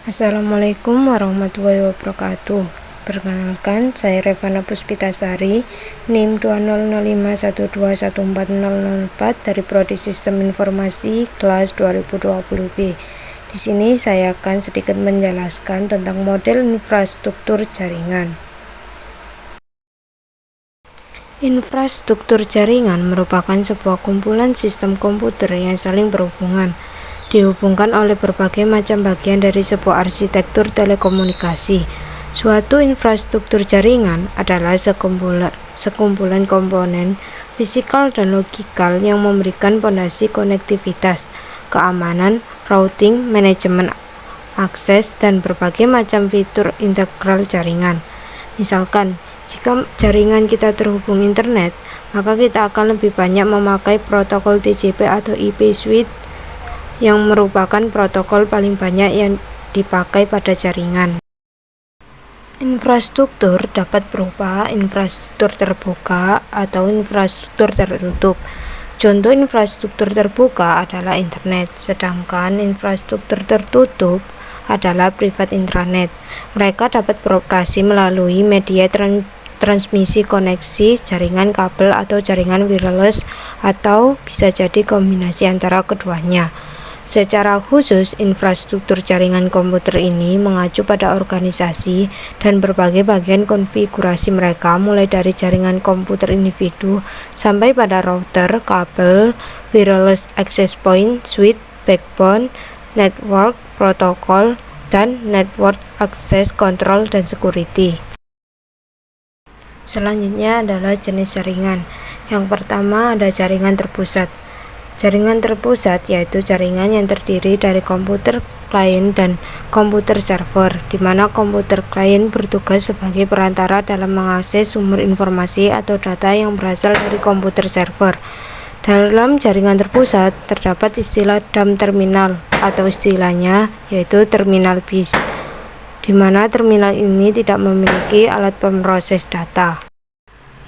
Assalamualaikum warahmatullahi wabarakatuh. Perkenalkan, saya Revana Puspitasari, NIM 200512140004 dari Prodi Sistem Informasi kelas 2020B. Di sini saya akan sedikit menjelaskan tentang model infrastruktur jaringan. Infrastruktur jaringan merupakan sebuah kumpulan sistem komputer yang saling berhubungan, dihubungkan oleh berbagai macam bagian dari sebuah arsitektur telekomunikasi. Suatu infrastruktur jaringan adalah sekumpulan komponen fisikal dan logikal yang memberikan fondasi konektivitas, keamanan, routing, manajemen akses, dan berbagai macam fitur integral jaringan. Misalkan, jika jaringan kita terhubung internet, maka kita akan lebih banyak memakai protokol TCP atau IP suite yang merupakan protokol paling banyak yang dipakai pada jaringan. Infrastruktur dapat berupa infrastruktur terbuka atau infrastruktur tertutup. Contoh infrastruktur terbuka adalah internet, sedangkan infrastruktur tertutup adalah private intranet. Mereka dapat beroperasi melalui media transmisi koneksi, jaringan kabel atau jaringan wireless, atau bisa jadi kombinasi antara keduanya. Secara khusus, infrastruktur jaringan komputer ini mengacu pada organisasi dan berbagai bagian konfigurasi mereka, mulai dari jaringan komputer individu sampai pada router, kabel, wireless access point, switch, backbone, network, protokol, dan network access control dan security. Selanjutnya adalah jenis jaringan. Yang pertama ada jaringan terpusat. Jaringan terpusat yaitu jaringan yang terdiri dari komputer klien dan komputer server, di mana komputer klien bertugas sebagai perantara dalam mengakses sumber informasi atau data yang berasal dari komputer server. Dalam jaringan terpusat terdapat istilah DAM terminal atau istilahnya yaitu terminal bus, di mana terminal ini tidak memiliki alat pemroses data.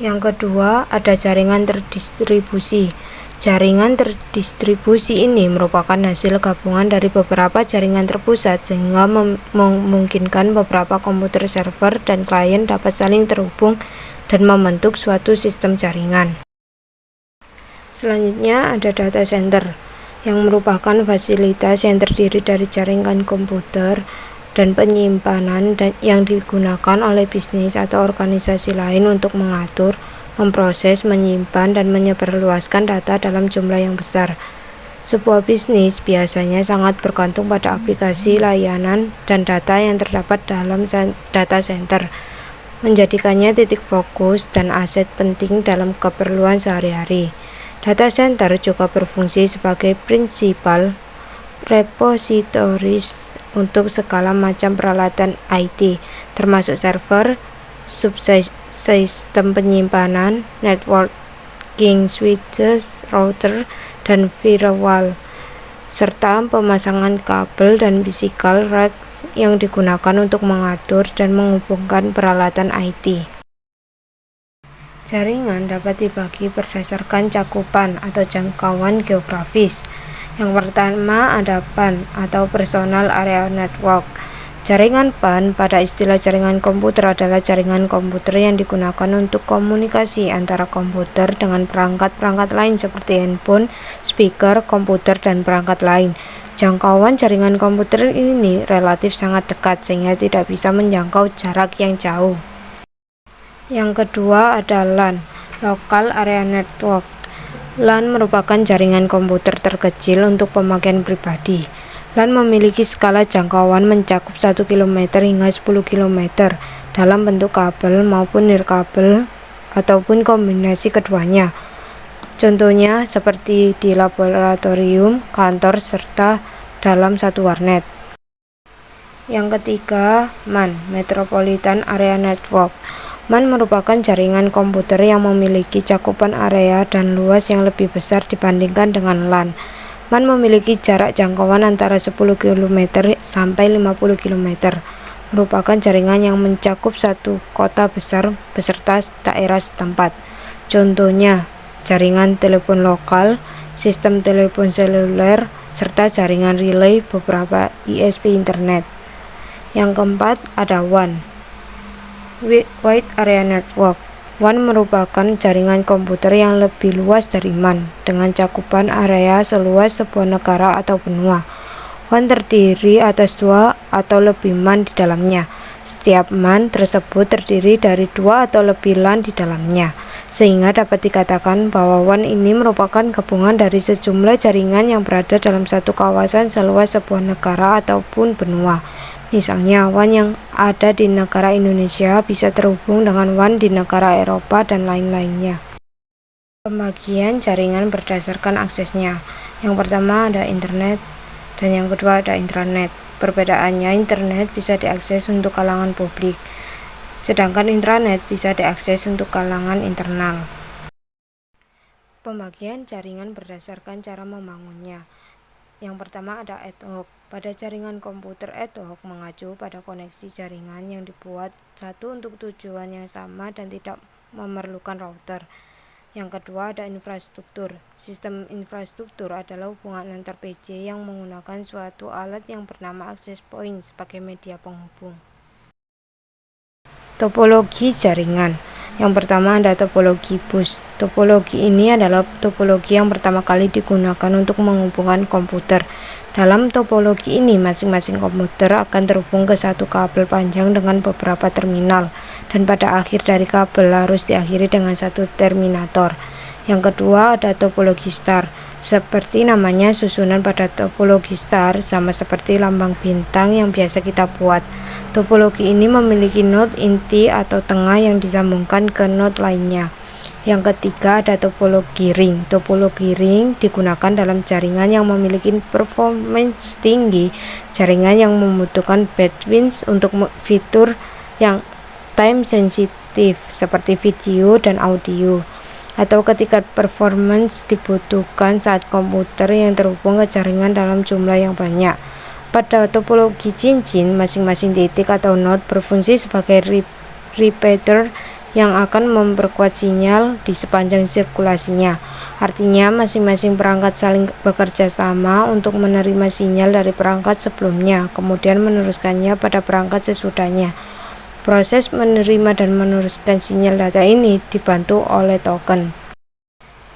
Yang kedua ada jaringan terdistribusi. Jaringan terdistribusi ini merupakan hasil gabungan dari beberapa jaringan terpusat sehingga memungkinkan beberapa komputer server dan klien dapat saling terhubung dan membentuk suatu sistem jaringan. Selanjutnya ada data center, yang merupakan fasilitas yang terdiri dari jaringan komputer dan penyimpanan yang digunakan oleh bisnis atau organisasi lain untuk mengatur, memproses, menyimpan, dan menyebarluaskan data dalam jumlah yang besar. Sebuah bisnis biasanya sangat bergantung pada aplikasi, layanan, dan data yang terdapat dalam data center, menjadikannya titik fokus dan aset penting dalam keperluan sehari-hari. Data center juga berfungsi sebagai prinsipal repositories untuk segala macam peralatan IT, termasuk server, subsistem penyimpanan, networking switches, router, dan firewall, serta pemasangan kabel dan physical rack yang digunakan untuk mengatur dan menghubungkan peralatan IT. Jaringan dapat dibagi berdasarkan cakupan atau jangkauan geografis. Yang pertama ada PAN atau Personal Area Network. Jaringan PAN pada istilah jaringan komputer adalah jaringan komputer yang digunakan untuk komunikasi antara komputer dengan perangkat-perangkat lain seperti handphone, speaker, komputer, dan perangkat lain. Jangkauan jaringan komputer ini relatif sangat dekat sehingga tidak bisa menjangkau jarak yang jauh. Yang kedua ada LAN, Local Area Network. LAN merupakan jaringan komputer terkecil untuk pemakaian pribadi. LAN memiliki skala jangkauan mencakup 1 km hingga 10 km dalam bentuk kabel maupun nirkabel ataupun kombinasi keduanya. Contohnya seperti di laboratorium, kantor, serta dalam satu warnet. Yang ketiga, MAN, Metropolitan Area Network. MAN merupakan jaringan komputer yang memiliki cakupan area dan luas yang lebih besar dibandingkan dengan LAN. MAN memiliki jarak jangkauan antara 10 km sampai 50 km. Merupakan jaringan yang mencakup satu kota besar beserta daerah setempat. Contohnya, jaringan telepon lokal, sistem telepon seluler, serta jaringan relay beberapa ISP internet. Yang keempat ada WAN, Wide Area Network. WAN merupakan jaringan komputer yang lebih luas dari MAN dengan cakupan area seluas sebuah negara atau benua. WAN terdiri atas 2 atau lebih MAN di dalamnya. Setiap MAN tersebut terdiri dari 2 atau lebih LAN di dalamnya, sehingga dapat dikatakan bahwa WAN ini merupakan gabungan dari sejumlah jaringan yang berada dalam satu kawasan seluas sebuah negara ataupun benua. Misalnya, WAN yang ada di negara Indonesia bisa terhubung dengan WAN di negara Eropa dan lain-lainnya. Pembagian jaringan berdasarkan aksesnya. Yang pertama ada internet dan yang kedua ada intranet. Perbedaannya, internet bisa diakses untuk kalangan publik, sedangkan intranet bisa diakses untuk kalangan internal. Pembagian jaringan berdasarkan cara membangunnya. Yang pertama ada ad hoc. Pada jaringan komputer, ad hoc mengacu pada koneksi jaringan yang dibuat satu untuk tujuan yang sama dan tidak memerlukan router. Yang kedua ada infrastruktur. Sistem infrastruktur adalah hubungan antar PC yang menggunakan suatu alat yang bernama access point sebagai media penghubung. Topologi jaringan. Yang pertama ada topologi bus. Topologi ini adalah topologi yang pertama kali digunakan untuk menghubungkan komputer. Dalam topologi ini, masing-masing komputer akan terhubung ke satu kabel panjang dengan beberapa terminal, dan pada akhir dari kabel harus diakhiri dengan satu terminator. Yang kedua ada topologi star. Seperti namanya, susunan pada topologi star sama seperti lambang bintang yang biasa kita buat. Topologi ini memiliki node inti atau tengah yang disambungkan ke node lainnya. Yang ketiga ada topologi ring. Topologi ring digunakan dalam jaringan yang memiliki performance tinggi, jaringan yang membutuhkan bandwidth untuk fitur yang time sensitif seperti video dan audio, atau ketika performance dibutuhkan saat komputer yang terhubung ke jaringan dalam jumlah yang banyak. Pada topologi cincin, masing-masing titik atau node berfungsi sebagai repeater yang akan memperkuat sinyal di sepanjang sirkulasinya. Artinya, masing-masing perangkat saling bekerja sama untuk menerima sinyal dari perangkat sebelumnya, kemudian meneruskannya pada perangkat sesudahnya. Proses menerima dan meneruskan sinyal data ini dibantu oleh token.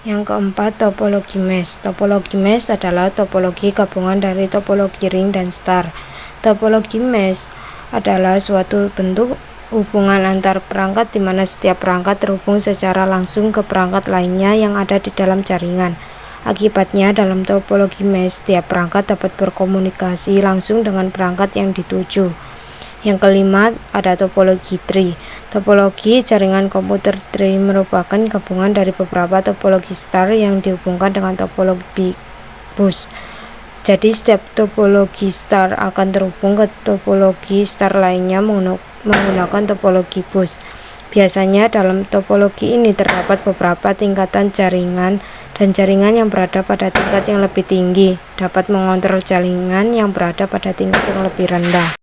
Yang keempat, topologi mesh. Topologi mesh adalah topologi gabungan dari topologi ring dan star. Topologi mesh adalah suatu bentuk hubungan antar perangkat di mana setiap perangkat terhubung secara langsung ke perangkat lainnya yang ada di dalam jaringan. Akibatnya, dalam topologi mesh, setiap perangkat dapat berkomunikasi langsung dengan perangkat yang dituju. Yang kelima ada topologi tree. Topologi jaringan komputer tree merupakan gabungan dari beberapa topologi star yang dihubungkan dengan topologi bus. Jadi setiap topologi star akan terhubung ke topologi star lainnya menggunakan topologi bus. Biasanya dalam topologi ini terdapat beberapa tingkatan jaringan, dan jaringan yang berada pada tingkat yang lebih tinggi dapat mengontrol jaringan yang berada pada tingkat yang lebih rendah.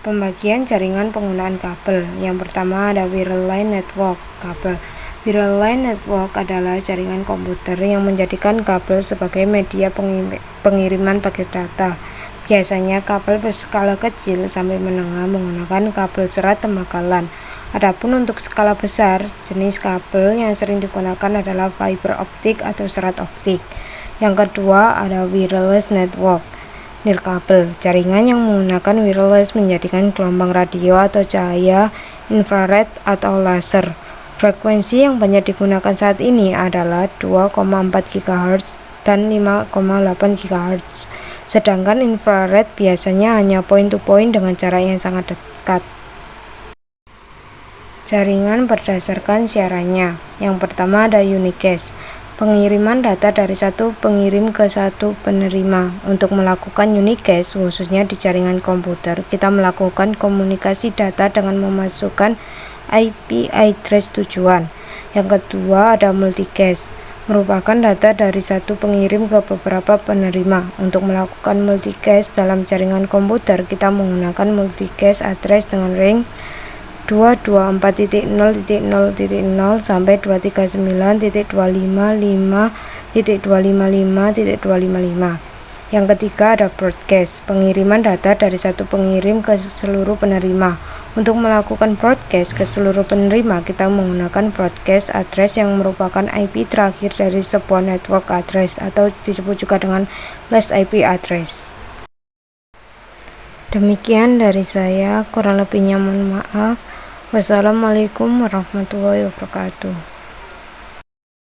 Pembagian jaringan penggunaan kabel. Yang pertama ada wireline network, kabel. Wireline network adalah jaringan komputer yang menjadikan kabel sebagai media pengiriman paket data. Biasanya kabel berskala kecil sampai menengah menggunakan kabel serat tembaga LAN. Adapun untuk skala besar, jenis kabel yang sering digunakan adalah fiber optik atau serat optik. Yang kedua ada wireless network, nirkabel. Jaringan yang menggunakan wireless menjadikan gelombang radio atau cahaya infrared atau laser. Frekuensi yang banyak digunakan saat ini adalah 2,4 GHz dan 5,8 GHz. Sedangkan infrared biasanya hanya point to point dengan jarak yang sangat dekat. Jaringan berdasarkan siarannya. Yang pertama ada unicast. Pengiriman data dari satu pengirim ke satu penerima. Untuk melakukan unicast, khususnya di jaringan komputer, kita melakukan komunikasi data dengan memasukkan IP address tujuan. Yang kedua ada multicast, merupakan data dari satu pengirim ke beberapa penerima. Untuk melakukan multicast dalam jaringan komputer, kita menggunakan multicast address dengan ring 224.0.0.0 sampai 239.255.255.255. Yang ketiga ada broadcast, pengiriman data dari satu pengirim ke seluruh penerima. Untuk melakukan broadcast ke seluruh penerima, kita menggunakan broadcast address yang merupakan IP terakhir dari sebuah network address atau disebut juga dengan last IP address. Demikian dari saya, kurang lebihnya mohon maaf. Wassalamualaikum warahmatullahi wabarakatuh.